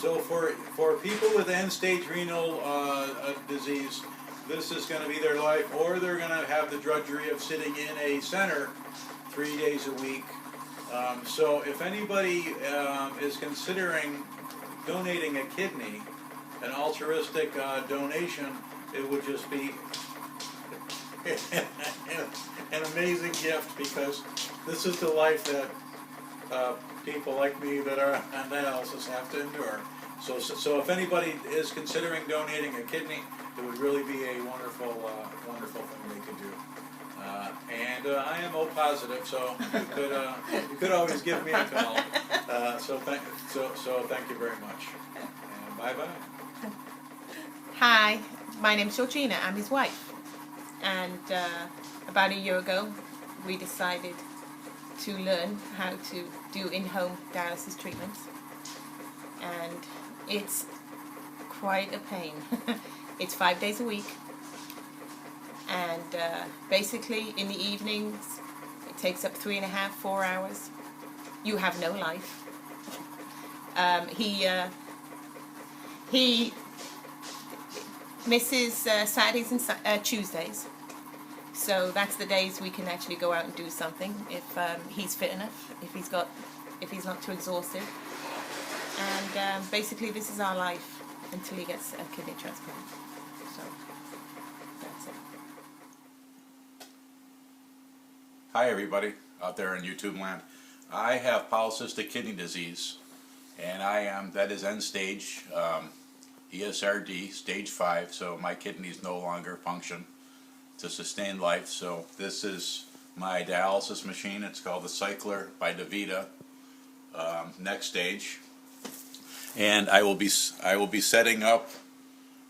So for people with end-stage renal disease, this is going to be their life, or they're going to have the drudgery of sitting in a center 3 days a week. So if anybody is considering donating a kidney, an altruistic donation, it would just be an amazing gift, because this is the life that people like me that are on dialysis have to endure. So if anybody is considering donating a kidney, it would really be a wonderful thing they could do. And I am O positive, so you could always give me a call. So thank you very much. And bye bye. Hi, my name's Georgina. I'm his wife. And about a year ago, we decided to learn how to do in-home dialysis treatments. And it's quite a pain. It's 5 days a week. And basically, in the evenings, it takes up 3.5, 4 hours. You have no life. He misses Saturdays and Tuesdays. So that's the days we can actually go out and do something if he's fit enough, if he's not too exhausted. And basically, this is our life until he gets a kidney transplant. So that's it. Hi everybody out there in YouTube land. I have polycystic kidney disease, and that is end stage, ESRD, stage 5, so my kidneys no longer function to sustain life. So this is my dialysis machine. It's called the Cycler by DaVita, next stage. And I will be setting up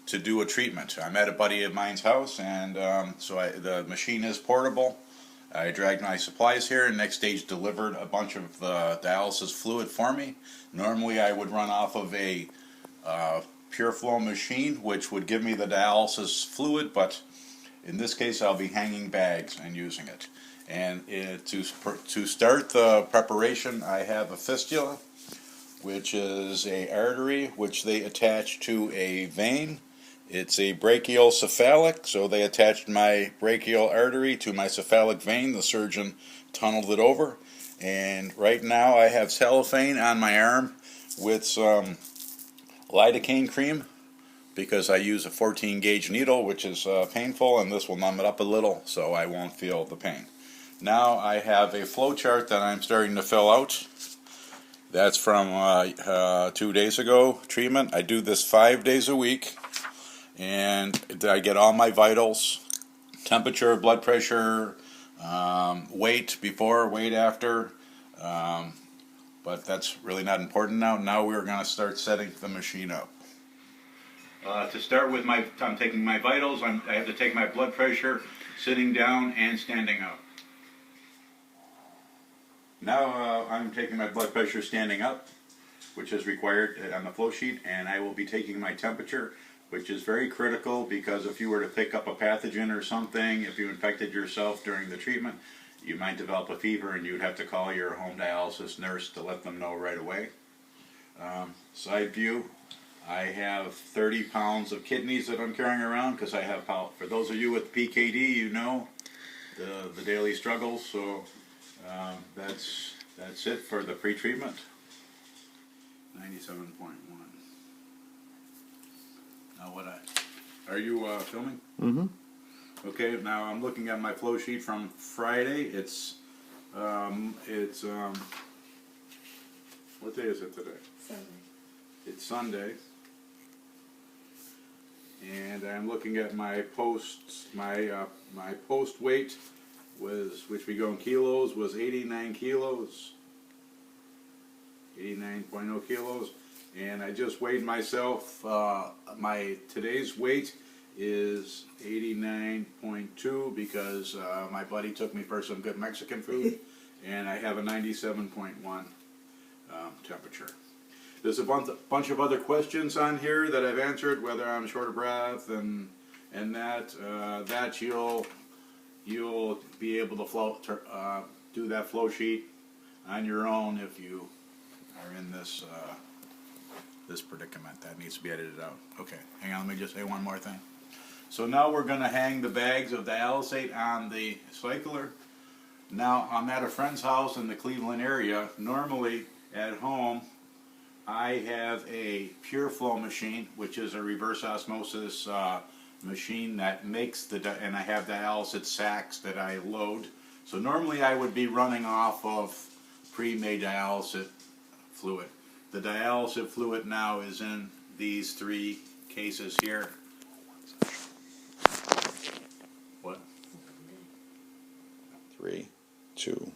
to do a treatment. I'm at a buddy of mine's house, and the machine is portable. I dragged my supplies here, and next stage delivered a bunch of dialysis fluid for me. Normally I would run off of a pure flow machine, which would give me the dialysis fluid, but in this case I'll be hanging bags and using it. And to start the preparation, I have a fistula, which is a artery which they attach to a vein. It's a brachial cephalic, so they attached my brachial artery to my cephalic vein. The surgeon tunneled it over, and right now I have cellophane on my arm with some lidocaine cream, because I use a 14 gauge needle, which is painful, and this will numb it up a little so I won't feel the pain. Now I have a flow chart that I'm starting to fill out. That's from 2 days ago treatment. I do this 5 days a week, and I get all my vitals, temperature, blood pressure, weight before, weight after, but that's really not important now. Now we're going to start setting the machine up. To start with, I'm taking my vitals. I have to take my blood pressure sitting down and standing up. Now I'm taking my blood pressure standing up, which is required on the flow sheet, and I will be taking my temperature, which is very critical, because if you were to pick up a pathogen or something, if you infected yourself during the treatment, you might develop a fever, and you'd have to call your home dialysis nurse to let them know right away. Side view. I have 30 pounds of kidneys that I'm carrying around, because I have, for those of you with PKD, you know the daily struggles. So that's it for the pre-treatment. 97.1. Now are you filming? Mm-hmm. Okay, now I'm looking at my flow sheet from Friday. It's what day is it today? Sunday. It's Sunday. And I'm looking at my post weight which we go in kilos, was 89 kilos. 89.0 kilos. And I just weighed myself. My today's weight is 89.2, because my buddy took me for some good Mexican food, and I have a 97.1 temperature. There's a bunch of other questions on here that I've answered, whether I'm short of breath and that you'll be able to do that flow sheet on your own if you are in this this predicament. That needs to be edited out. Okay, hang on, let me just say one more thing. So now we're going to hang the bags of dialysate on the cycler. Now, I'm at a friend's house in the Cleveland area. Normally, at home, I have a pure flow machine, which is a reverse osmosis machine that makes and I have dialysate sacks that I load. So normally I would be running off of pre-made dialysate fluid. The dialysate fluid now is in these 3 cases here. What? 3, 2.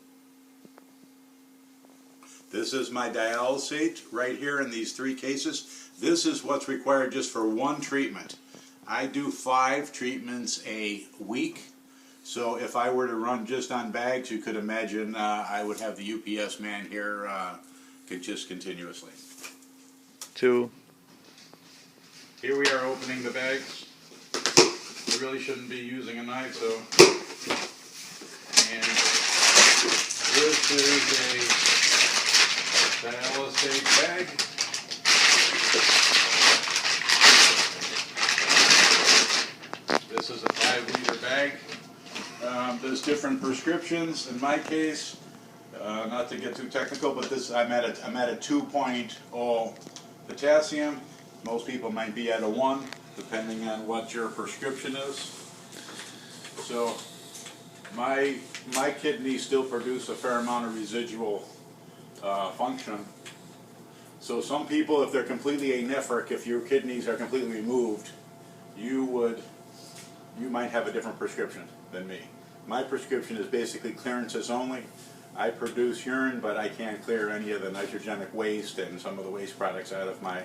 This is my dialysate right here in these 3 cases. This is what's required just for 1 treatment. I do 5 treatments a week. So if I were to run just on bags, you could imagine I would have the UPS man here just continuously. 2. Here we are opening the bags. We really shouldn't be using a knife, so. And this is a dialysate bag. This is a 5-liter bag. There's different prescriptions. In my case, not to get too technical, but this I'm at a 2.0 potassium. Most people might be at a 1, depending on what your prescription is. So my kidneys still produce a fair amount of residual function. So some people, if they're completely anephric, if your kidneys are completely removed, you might have a different prescription than me. My prescription is basically clearances only. I produce urine, but I can't clear any of the nitrogenic waste and some of the waste products out of my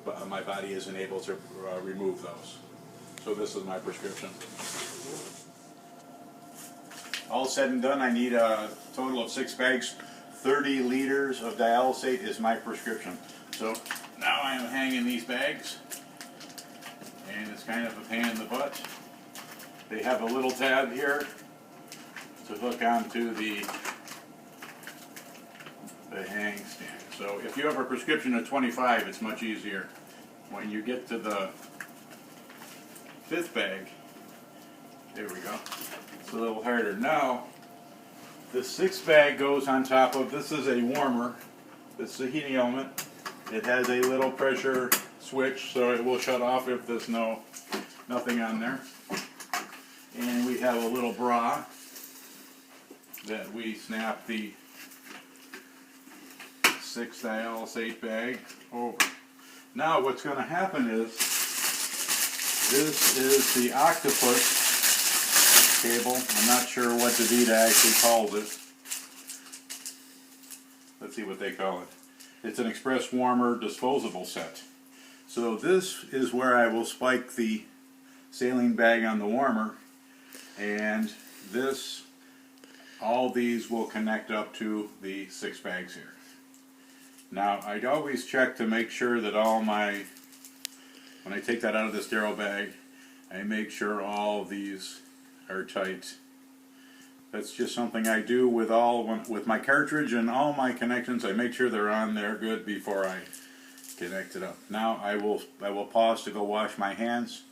body isn't able to remove those. So this is my prescription. All said and done, I need a total of 6 bags. 30 liters of dialysate is my prescription. So now I am hanging these bags, and it's kind of a pain in the butt. They have a little tab here to hook onto the hang stand. So if you have a prescription of 25, it's much easier. When you get to the 5th bag, there we go, it's a little harder. Now, the 6th bag goes on top of, this is a warmer, this is a heating element. It has a little pressure switch, so it will shut off if there's nothing on there. And we have a little bra that we snap the 6 dialysate bag over. Now what's going to happen is, this is the octopus cable. I'm not sure what DaVita actually calls it. Let's see what they call it. It's an express warmer disposable set. So this is where I will spike the saline bag on the warmer, and all these will connect up to the 6 bags here. Now, I'd always check to make sure that when I take that out of the sterile bag, I make sure all of these are tight. That's just something I do with my cartridge and all my connections. I make sure they're on there good before I connect it up. Now I will pause to go wash my hands,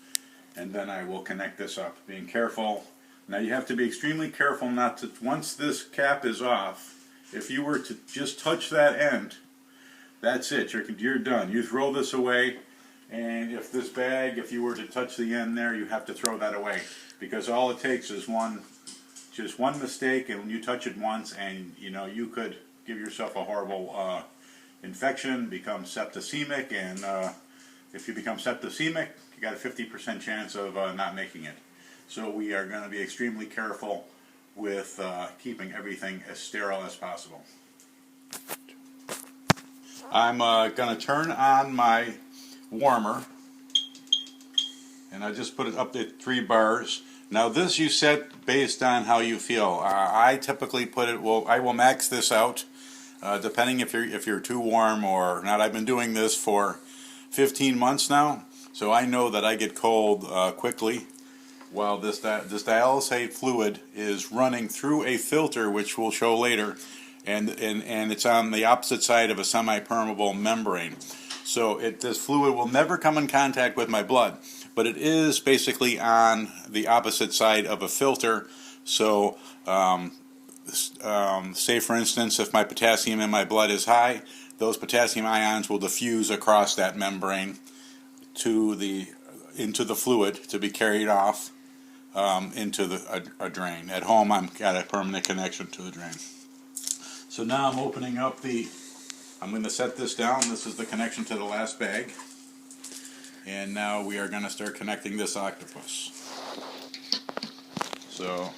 and then I will connect this up, being careful. Now you have to be extremely careful not to, once this cap is off, if you were to just touch that end, that's it, you're done. You throw this away, and if you were to touch the end there, you have to throw that away, because all it takes is just one mistake, and when you touch it once, and you could give yourself a horrible infection, become septicemic, and if you become septicemic, you got a 50% chance of not making it. So we are going to be extremely careful with keeping everything as sterile as possible. I'm going to turn on my warmer, and I just put it up to 3 bars. Now this you set based on how you feel. I typically put it, I will max this out, depending if you're too warm or not. I've been doing this for 15 months now, so I know that I get cold quickly. While this dialysate fluid is running through a filter, which we'll show later, and it's on the opposite side of a semi-permeable membrane. So So this fluid will never come in contact with my blood, but it is basically on the opposite side of a filter. So say for instance, if my potassium in my blood is high, those potassium ions will diffuse across that membrane into the fluid to be carried off into a drain. At home, I've got a permanent connection to the drain. So now I'm opening up I'm going to set this down. This is the connection to the last bag. And now we are going to start connecting this octopus. So, I'll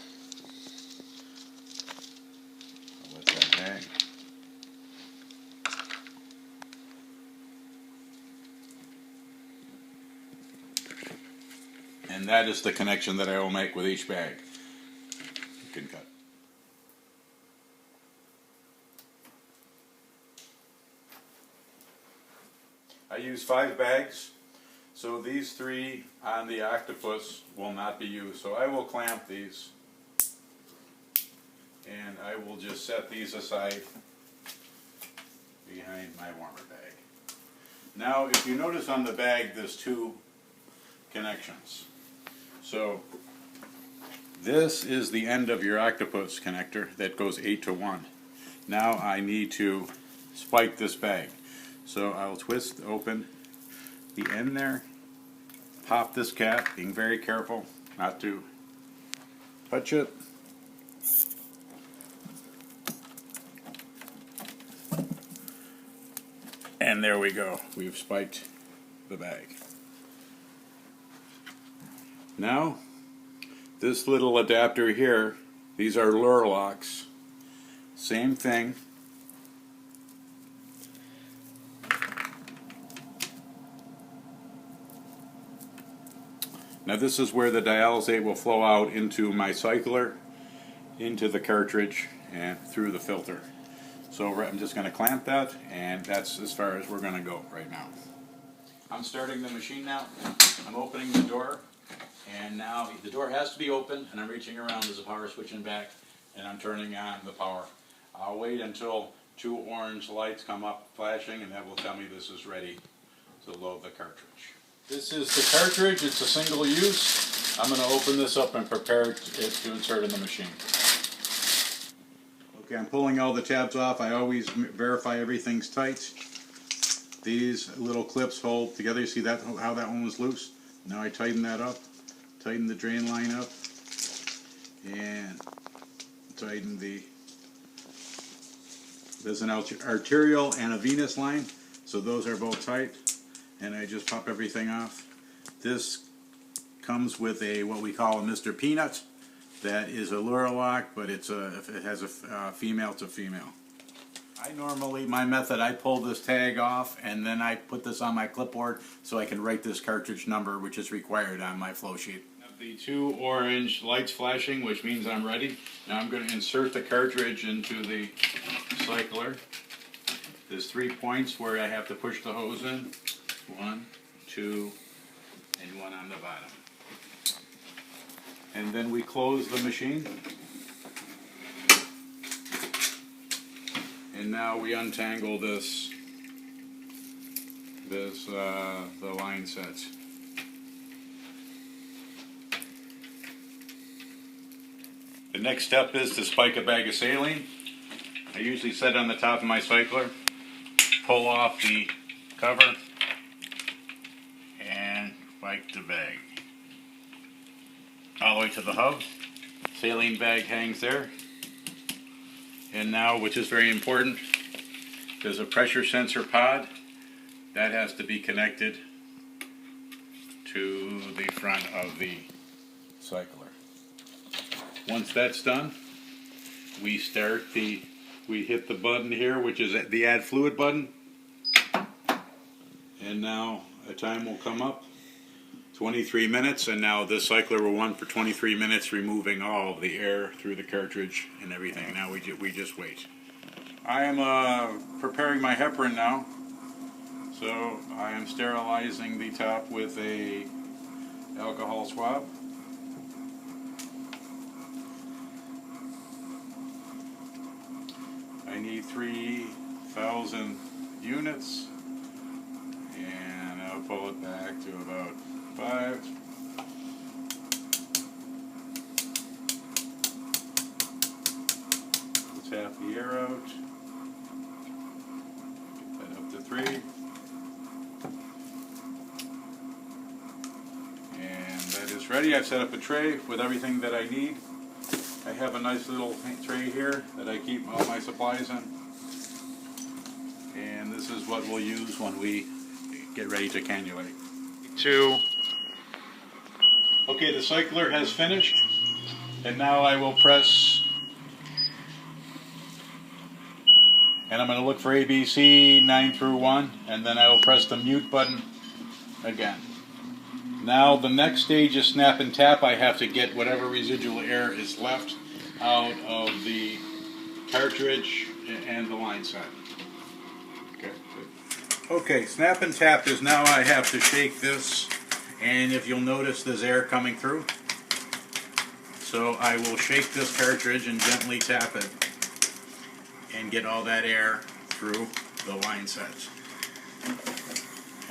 let that hang. And that is the connection that I will make with each bag. You can cut. I use 5 bags, so these 3 on the octopus will not be used. So I will clamp these, and I will just set these aside behind my warmer bag. Now, if you notice on the bag, there's 2 connections. So this is the end of your octopus connector that goes 8 to 1. Now I need to spike this bag. So I'll twist open the end there, pop this cap, being very careful not to touch it. And there we go. We've spiked the bag. Now, this little adapter here, these are lure locks. Same thing. Now this is where the dialysate will flow out into my cycler, into the cartridge, and through the filter. So I'm just going to clamp that, and that's as far as we're going to go right now. I'm starting the machine now. I'm opening the door, and now the door has to be open, and I'm reaching around. There's a power switch in back, and I'm turning on the power. I'll wait until 2 orange lights come up flashing, and that will tell me this is ready to load the cartridge. This is the cartridge. It's a single use. I'm going to open this up and prepare it to insert in the machine. Okay, I'm pulling all the tabs off. I always verify everything's tight. These little clips hold together. You see that, how that one was loose? Now I tighten that up, tighten the drain line up, and tighten there's an arterial and a venous line, so those are both tight, and I just pop everything off. This comes with what we call a Mr. Peanut. That is a lure lock, but it has a female to female. My method, I pull this tag off, and then I put this on my clipboard so I can write this cartridge number, which is required on my flow sheet. The 2 orange lights flashing, which means I'm ready. Now I'm going to insert the cartridge into the cycler. There's 3 points where I have to push the hose in. 1, 2, and 1 on the bottom. And then we close the machine. And now we untangle the line sets. The next step is to spike a bag of saline. I usually set it on the top of my cycler, pull off the cover, and spike the bag all the way to the hub. Saline bag hangs there. And now, which is very important, there's a pressure sensor pod that has to be connected to the front of the cycler. Once that's done, we hit the button here, which is the add fluid button. And now a time will come up, 23 minutes, and now this cycler will run for 23 minutes, removing all of the air through the cartridge and everything. Now we just wait. I am preparing my heparin now, so I am sterilizing the top with a alcohol swab. I need 3,000 units, pull it back to about 5. Let's half the air out. Get that up to 3. And that is ready. I've set up a tray with everything that I need. I have a nice little tray here that I keep all my supplies in. And this is what we'll use when we get ready to cannulate. 2, Okay, the cycler has finished, and now I will press, and I'm going to look for ABC 9 through 1, and then I will press the mute button again. Now the next stage is snap and tap. I have to get whatever residual air is left out of the cartridge and the line set. Okay, good. Okay, snap and tap is now I have to shake this, and if you'll notice there's air coming through. So I will shake this cartridge and gently tap it and get all that air through the line sets.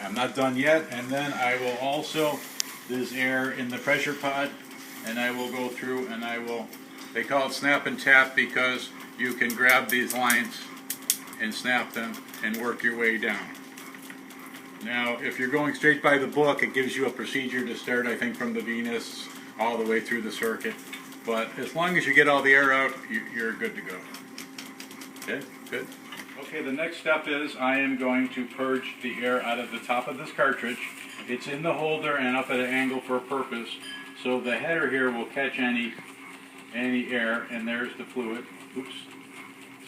I'm not done yet, and then I will also, there's air in the pressure pod, and I will go through and I will, they call it snap and tap because you can grab these lines and snap them and work your way down. Now, if you're going straight by the book, it gives you a procedure to start, I think, from the venous all the way through the circuit. But as long as you get all the air out, you're good to go. Okay, good. Okay, the next step is I am going to purge the air out of the top of this cartridge. It's in the holder and up at an angle for a purpose, so the header here will catch any air, and there's the fluid. Oops.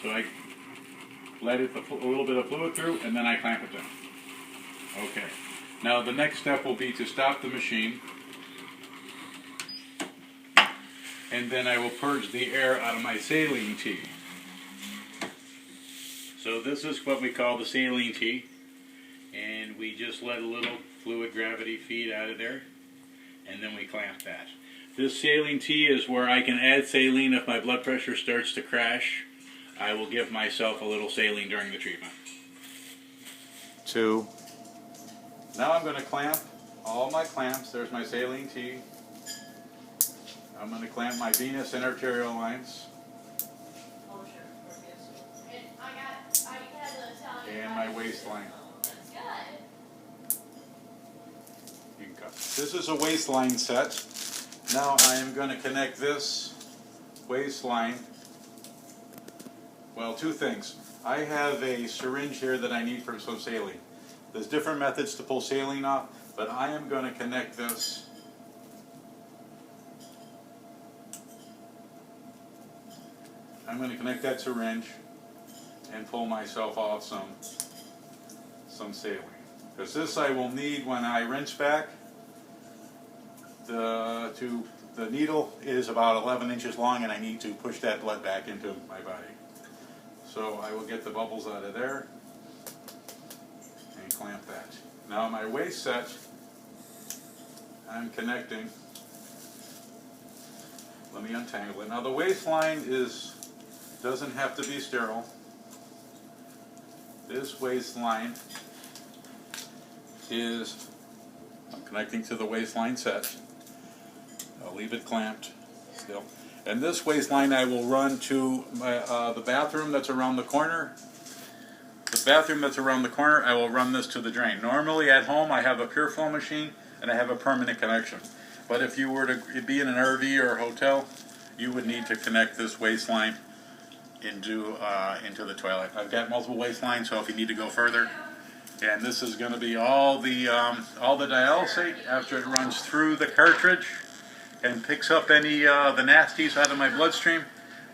So I let it a little bit of fluid through, and then I clamp it down. Okay. Now the next step will be to stop the machine, and then I will purge the air out of my saline tea. So this is what we call the saline tea, and we just let a little fluid gravity feed out of there, and then we clamp that. This saline tea is where I can add saline if my blood pressure starts to crash. I will give myself a little saline during the treatment. 2, Now I'm going to clamp all my clamps. There's my saline tea. I'm going to clamp my venous and arterial lines. And my waistline. You can cut. This is a waistline set. Now I am going to connect this waistline. Well, 2 things. I have a syringe here that I need for some saline. There's different methods to pull saline off, but I am going to connect this. I'm going to connect that syringe and pull myself off some saline. Because this I will need when I rinse back. The needle is about 11 inches long, and I need to push that blood back into my body. So I will get the bubbles out of there and clamp that. Now my waist set, I'm connecting. Let me untangle it. Now the waistline doesn't have to be sterile. This waistline is, I'm connecting to the waistline set. I'll leave it clamped still. And this waistline I will run to the bathroom that's around the corner. The bathroom that's around the corner, I will run this to the drain. Normally at home I have a pure flow machine and I have a permanent connection. But if you were to be in an RV or a hotel, you would need to connect this waistline into the toilet. I've got multiple waistlines, so if you need to go further. And this is going to be all the dialysate after it runs through the cartridge and picks up any the nasties out of my bloodstream.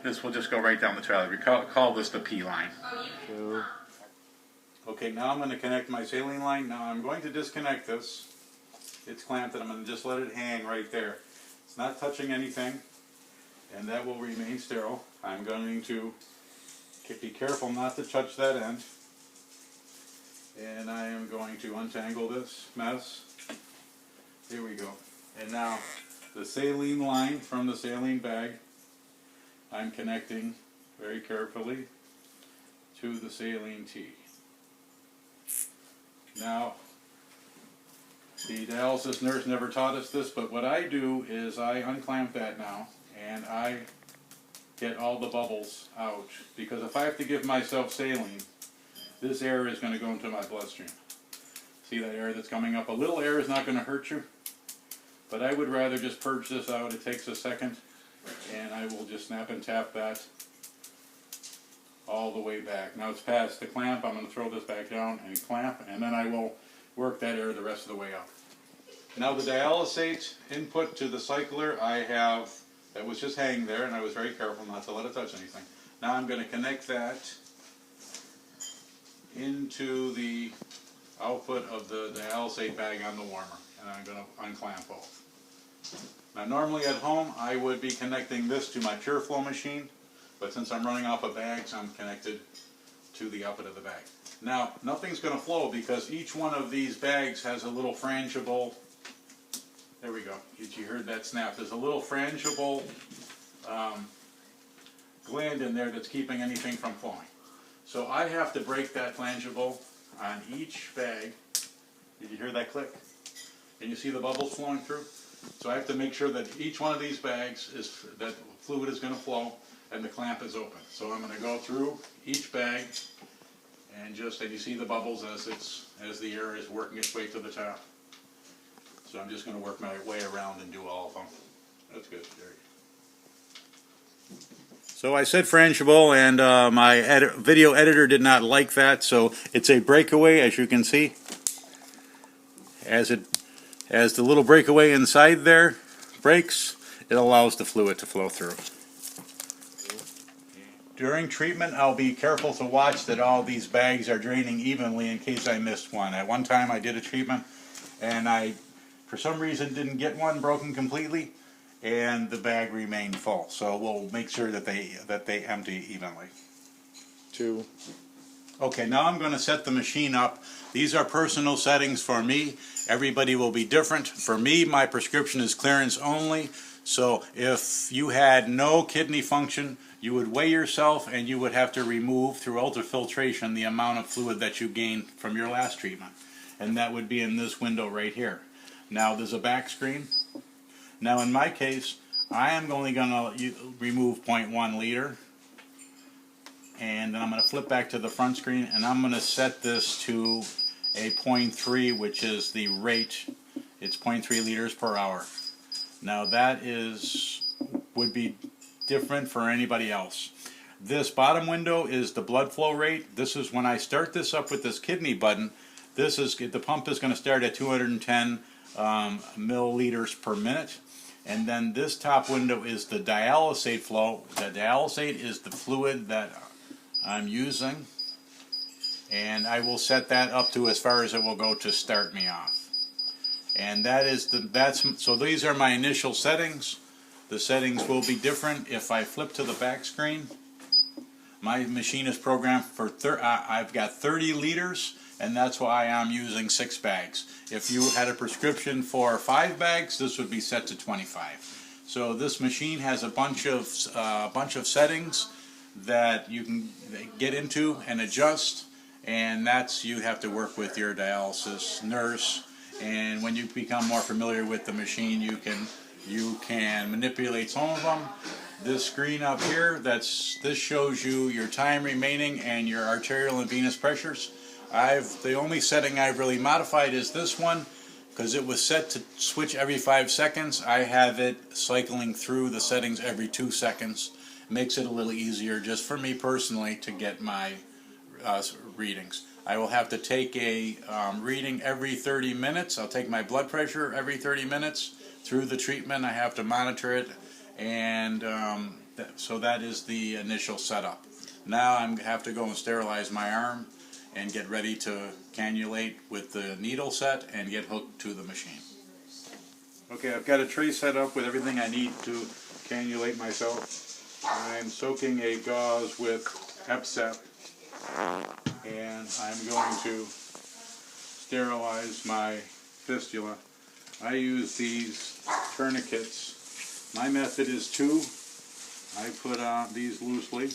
This will just go right down the toilet. We call this the P line. 2, Okay, now I'm going to connect my saline line. Now I'm going to disconnect this. It's clamped, and I'm going to just let it hang right there. It's not touching anything, and that will remain sterile. I'm going to be careful not to touch that end. And I am going to untangle this mess. Here we go. And now the saline line from the saline bag, I'm connecting very carefully to the saline tea. Now The dialysis nurse never taught us this, but what I do is I unclamp that now, and I get all the bubbles out, because if I have to give myself saline, this air is going to go into my bloodstream. See that air that's coming up? A little air is not going to hurt you, but I would rather just purge this out. It takes a second, and I will just snap and tap that all the way back. Now it's past the clamp. I'm going to throw this back down and clamp, and then I will work that air the rest of the way out. Now the dialysate input to the cycler I have, that was just hanging there, and I was very careful not to let it touch anything. Now I'm going to connect that into the output of the dialysate bag on the warmer, and I'm going to unclamp both. Now normally at home I would be connecting this to my pure flow machine, but since I'm running off of bags, I'm connected to the output of the bag. Now nothing's going to flow because each one of these bags has a little frangible, there we go, you heard that snap, there's a little frangible gland in there that's keeping anything from flowing. So I have to break that frangible on each bag. Did you hear that click? Can you see the bubbles flowing through? So I have to make sure that each one of these bags is, that fluid is going to flow and the clamp is open. So I'm going to go through each bag and you see the bubbles as the air is working its way to the top. So I'm just going to work my way around and do all of them. That's good. There you go. So I said frangible, and my video editor did not like that, so it's a breakaway, as you can see. As the little breakaway inside there breaks, it allows the fluid to flow through. During treatment, I'll be careful to watch that all these bags are draining evenly in case I missed one. At one time I did a treatment, and I, for some reason, didn't get one broken completely, and the bag remained full. So we'll make sure that they empty evenly. 2. Okay, now I'm going to set the machine up. These are personal settings for me. Everybody will be different. For me, my prescription is clearance only. So if you had no kidney function, you would weigh yourself and you would have to remove through ultrafiltration the amount of fluid that you gained from your last treatment. And that would be in this window right here. Now there's a back screen. Now in my case, I am only going to remove 0.1 liter. And then I'm going to flip back to the front screen, and I'm going to set this to a 0.3, which is the rate. It's 0.3 liters per hour. Now that would be different for anybody else. This bottom window is the blood flow rate. This is when I start this up with this kidney button. The pump is going to start at 210 milliliters per minute. And then this top window is the dialysate flow. The dialysate is the fluid that I'm using, and I will set that up to as far as it will go to start me off. And so these are my initial settings. The settings will be different if I flip to the back screen. My machine is programmed for I've got 30 liters, and that's why I'm using 6 bags. If you had a prescription for 5 bags, this would be set to 25. So this machine has a bunch of settings that you can get into and adjust, and you have to work with your dialysis nurse. And when you become more familiar with the machine, you can manipulate some of them. This screen up here, this shows you your time remaining and your arterial and venous pressures. The only setting I've really modified is this one, because it was set to switch every 5 seconds. I have it cycling through the settings every 2 seconds. Makes it a little easier just for me personally to get my readings. I will have to take a reading every 30 minutes. I'll take my blood pressure every 30 minutes through the treatment. I have to monitor it, and so that is the initial setup. Now I have to go and sterilize my arm and get ready to cannulate with the needle set and get hooked to the machine. Okay, I've got a tray set up with everything I need to cannulate myself. I'm soaking a gauze with Epsep, and I'm going to sterilize my fistula. I use these tourniquets. My method is 2. I put on these loosely.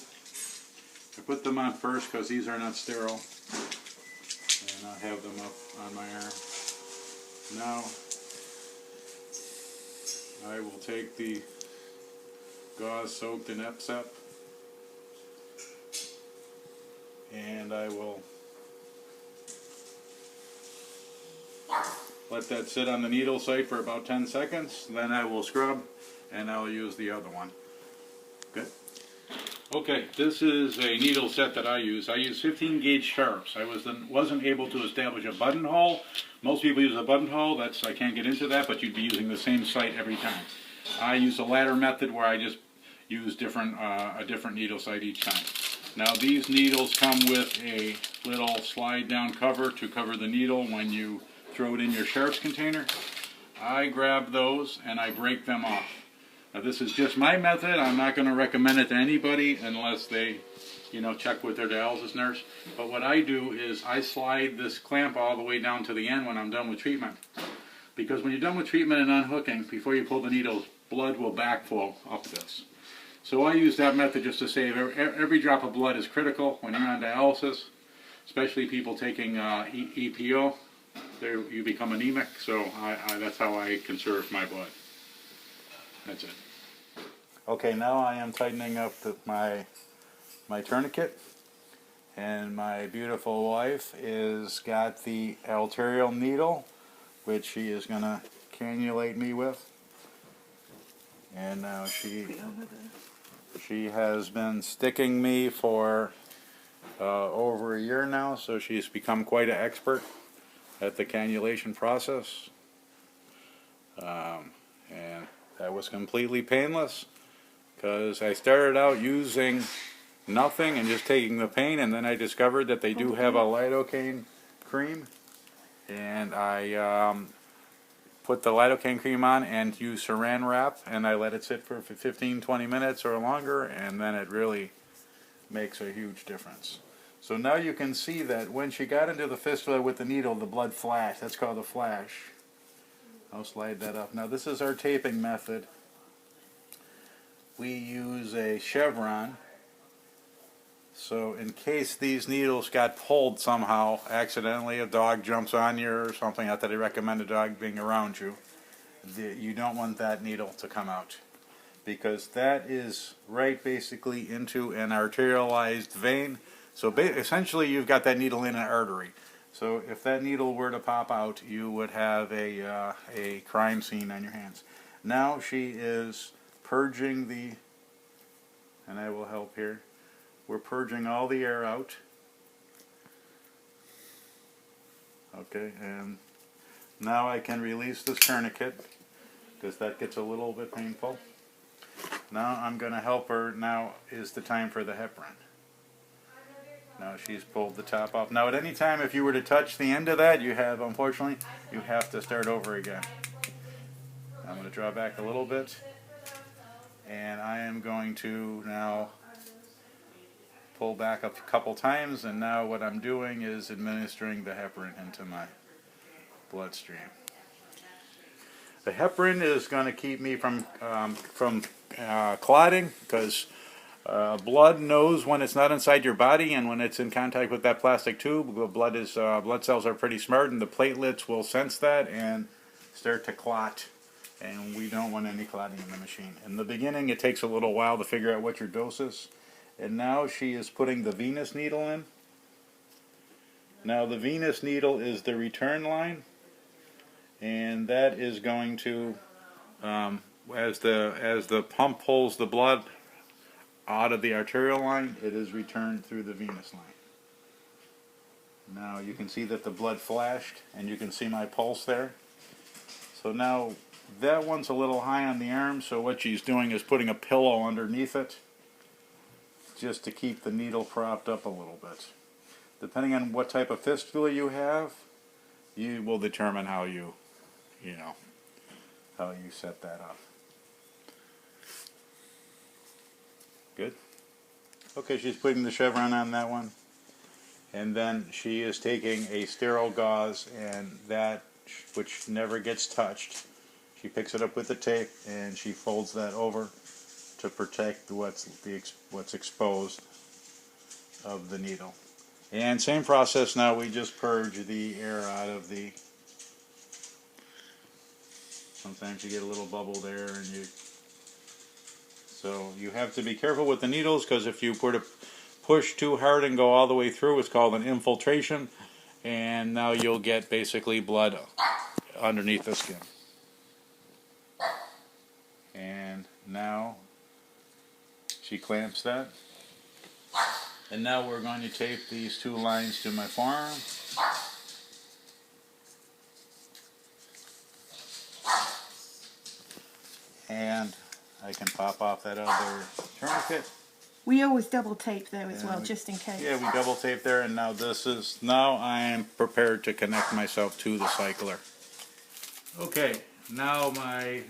I put them on first because these are not sterile, and I have them up on my arm. Now I will take the gauze soaked in Epsep and I will let that sit on the needle site for about 10 seconds. Then I will scrub and I'll use the other one. Good. Okay, this is a needle set that I use. I use 15 gauge sharps. I wasn't able to establish a buttonhole. Most people use a buttonhole. I can't get into that, but you'd be using the same site every time. I use a ladder method where I just use a different needle site each time. Now these needles come with a little slide down cover to cover the needle when you throw it in your sharps container. I grab those and I break them off. Now this is just my method. I'm not going to recommend it to anybody unless they, check with their dialysis nurse. But what I do is I slide this clamp all the way down to the end when I'm done with treatment. Because when you're done with treatment and unhooking, before you pull the needles, blood will backflow up this. So I use that method just to save every drop of blood is critical when you're on dialysis, especially people taking EPO. You become anemic, so that's how I conserve my blood. That's it. Okay, now I am tightening up my tourniquet, and my beautiful wife is got the arterial needle, which she is going to cannulate me with. And now she has been sticking me for over a year now, so she's become quite an expert at the cannulation process. And that was completely painless because I started out using nothing and just taking the pain, and then I discovered that they do have a lidocaine cream, and I put the lidocaine cream on and use saran wrap, and I let it sit for 15-20 minutes or longer, and then it really makes a huge difference. So now you can see that when she got into the fistula with the needle, the blood flashed. That's called a flash. I'll slide that up. Now this is our taping method. We use a chevron. So in case these needles got pulled somehow, accidentally, a dog jumps on you or something, not that I recommend a dog being around you, you don't want that needle to come out. Because that is right basically into an arterialized vein. So essentially you've got that needle in an artery. So if that needle were to pop out, you would have a crime scene on your hands. Now she is purging and I will help here, we're purging all the air out. Okay, and now I can release this tourniquet because that gets a little bit painful. Now I'm going to help her. Now is the time for the heparin. Now she's pulled the top off. Now at any time if you were to touch the end of that, unfortunately, you have to start over again. I'm going to draw back a little bit, and I am going to now pull back up a couple times, and now what I'm doing is administering the heparin into my bloodstream. The heparin is going to keep me from clotting, because blood knows when it's not inside your body and when it's in contact with that plastic tube. Blood cells are pretty smart, and the platelets will sense that and start to clot, and we don't want any clotting in the machine. In the beginning it takes a little while to figure out what your dose is, and now she is putting the venous needle in. Now the venous needle is the return line, and that is going to, as the pump pulls the blood out of the arterial line, it is returned through the venous line. Now you can see that the blood flashed, and you can see my pulse there. So now that one's a little high on the arm, so what she's doing is putting a pillow underneath it just to keep the needle propped up a little bit. Depending on what type of fistula you have, you will determine how you set that up. Good. Okay, she's putting the chevron on that one, and then she is taking a sterile gauze, and that which never gets touched, she picks it up with the tape and she folds that over to protect what's exposed of the needle. And same process now, we just purge the air out of the Sometimes you get a little bubble there, and so you have to be careful with the needles, because if you were to push too hard and go all the way through, it's called an infiltration, and now you'll get basically blood underneath the skin. And now she clamps that. And now we're going to tape these 2 lines to my forearm. And I can pop off that other tourniquet. We always double tape though as Yeah, well, just in case. Yeah, we double tape there, and now I am prepared to connect myself to the cycler. Okay, now my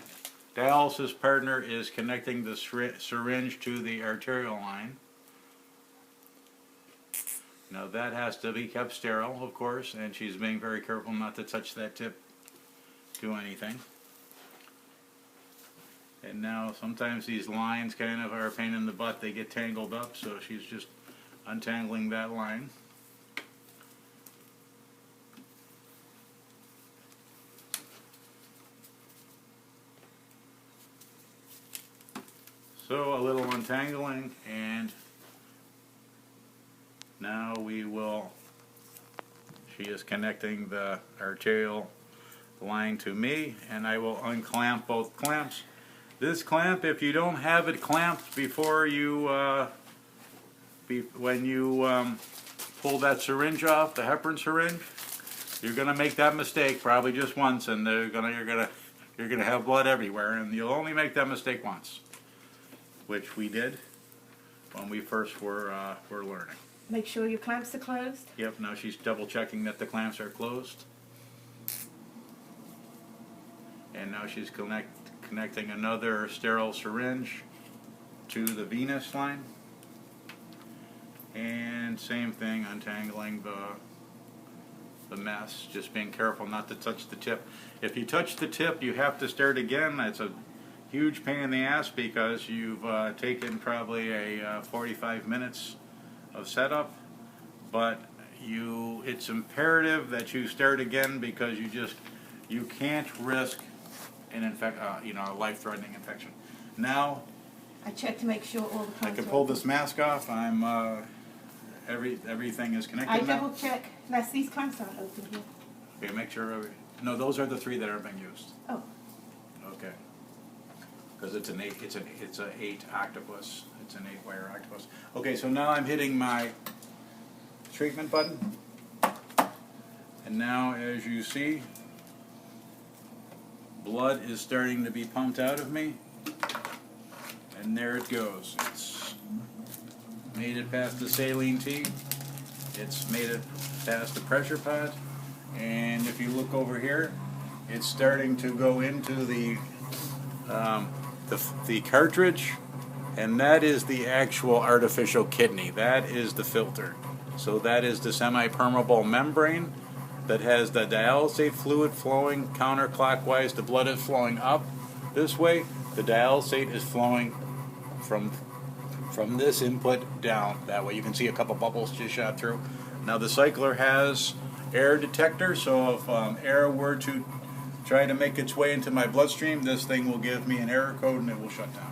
dialysis partner is connecting the syringe to the arterial line. Now that has to be kept sterile, of course, and she's being very careful not to touch that tip to anything. And now sometimes these lines kind of are a pain in the butt. They get tangled up, so she's just untangling that line. So a little untangling, and now she is connecting the arterial line to me, and I will unclamp both clamps. This clamp, if you don't have it clamped before you, when you pull that syringe off, the heparin syringe, you're gonna make that mistake probably just once, and you're gonna have blood everywhere, and you'll only make that mistake once, which we did when we first were learning. Make sure your clamps are closed. Yep. Now she's double checking that the clamps are closed, and now she's connecting another sterile syringe to the venous line, and same thing, untangling the mess, just being careful not to touch the tip. If you touch the tip, you have to start again. It's a huge pain in the ass, because you've taken probably a 45 minutes of setup, but it's imperative that you start again, because you can't risk a life-threatening infection. Now I check to make sure all the clamps I can are pull open. this mask off. Everything is connected I now. double check. These clamps aren't open here. Okay, make sure. No, those are the 3 that are being used. Oh. Okay. Because it's an 8 octopus. It's an 8-wire octopus. Okay, so now I'm hitting my treatment button, and now, as you see, blood is starting to be pumped out of me, and there it goes. It's made it past the saline tee. It's made it past the pressure pod, and if you look over here, it's starting to go into the cartridge, and that is the actual artificial kidney. That is the filter. So that is the semi-permeable membrane that has the dialysate fluid flowing counterclockwise. The blood is flowing up this way. The dialysate is flowing from this input down that way. You can see a couple bubbles just shot through. Now the cycler has air detector, so if air were to try to make its way into my bloodstream, this thing will give me an error code and it will shut down.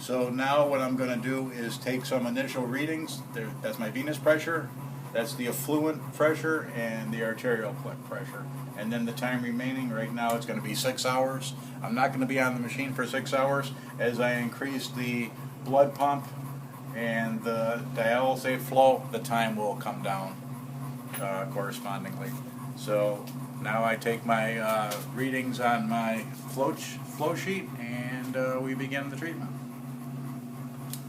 So now what I'm going to do is take some initial readings. That's my venous pressure, that's the effluent pressure, and the arterial pressure. And then the time remaining, right now it's going to be 6 hours. I'm not going to be on the machine for 6 hours. As I increase the blood pump and the dialysate flow, the time will come down correspondingly. So now I take my readings on my flow sheet, and we begin the treatment.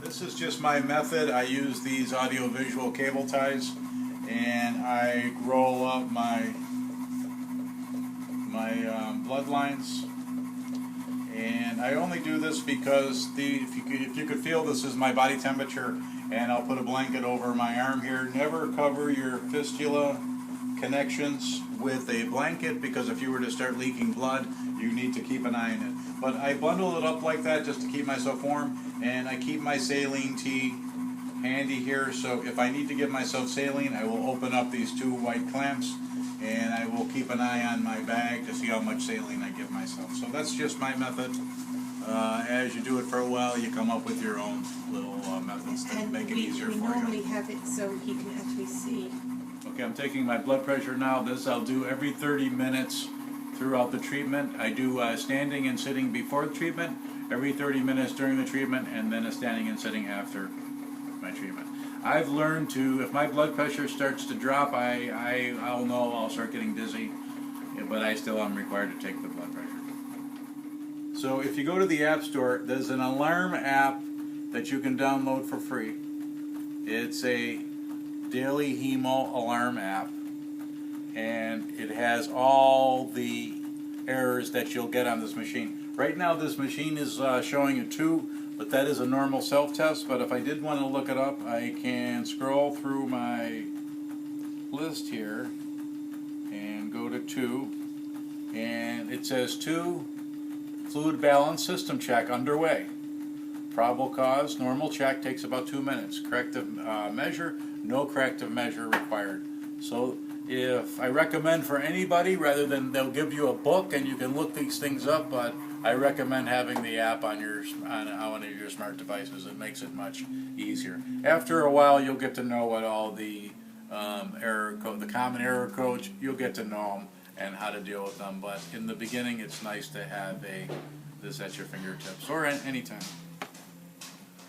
This is just my method. I use these audio-visual cable ties, and I roll up my blood lines. And I only do this because if you could feel, this is my body temperature, and I'll put a blanket over my arm here. Never cover your fistula connections with a blanket, because if you were to start leaking blood, you need to keep an eye on it. But I bundle it up like that just to keep myself warm, and I keep my saline tea handy here, so if I need to give myself saline, I will open up these 2 white clamps and I will keep an eye on my bag to see how much saline I give myself. So that's just my method. As you do it for a while, you come up with your own little methods to make it easier we for normally you. have it so he can actually see. Okay, I'm taking my blood pressure now. This I'll do every 30 minutes throughout the treatment. I do standing and sitting before the treatment, every 30 minutes during the treatment, and then a standing and sitting after my treatment. I've learned to, if my blood pressure starts to drop, I'll know I'll start getting dizzy, but I still am required to take the blood pressure. So if you go to the App Store, there's an alarm app that you can download for free. It's a daily hemo alarm app, and it has all the errors that you'll get on this machine. Right now this machine is showing a 2, but that is a normal self-test. But if I did want to look it up, I can scroll through my list here and go to 2, and it says 2, fluid balance system check underway. Probable cause, normal check, takes about 2 minutes. Corrective measure, no corrective measure required. So if I recommend for anybody, rather than they'll give you a book and you can look these things up, but I recommend having the app on one of your smart devices. It makes it much easier. After a while, you'll get to know what all the error code, the common error codes, you'll get to know them and how to deal with them. But in the beginning, it's nice to have this at your fingertips or any time.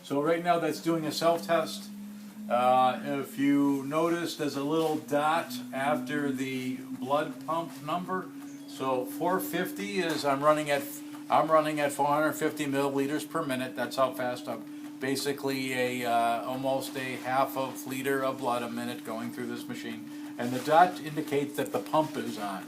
So right now, that's doing a self-test. If you notice, there's a little dot after the blood pump number. So 450 is I'm running at 450 milliliters per minute. That's how fast I'm. Basically almost a half of liter of blood a minute going through this machine. And the dot indicates that the pump is on.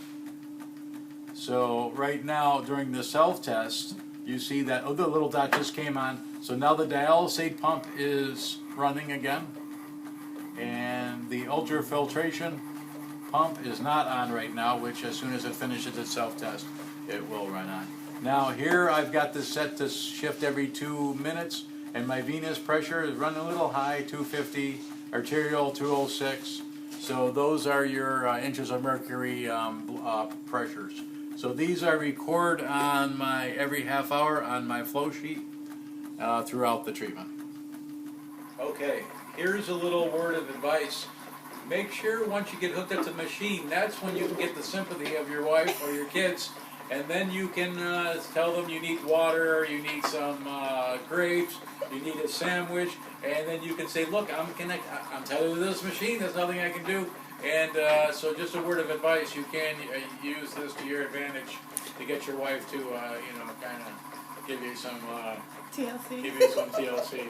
So right now during the self-test, you see that the little dot just came on. So now the dialysate pump is running again. And the ultrafiltration pump is not on right now, which as soon as it finishes its self-test, it will run on. Now here I've got this set to shift every 2 minutes, and my venous pressure is running a little high, 250, arterial 206. So those are your inches of mercury pressures. So these I record on my every half hour on my flow sheet throughout the treatment. Okay, here's a little word of advice. Make sure once you get hooked up to the machine, that's when you can get the sympathy of your wife or your kids, and then you can tell them you need water, you need some grapes, you need a sandwich, and then you can say, look, I'm tethered to this machine, there's nothing I can do. And so just a word of advice, you can use this to your advantage to get your wife to, kind of give you some TLC.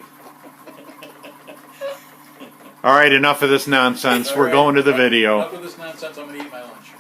All right, enough of this nonsense. We're going to the video. Enough of this nonsense. I'm going to eat my lunch.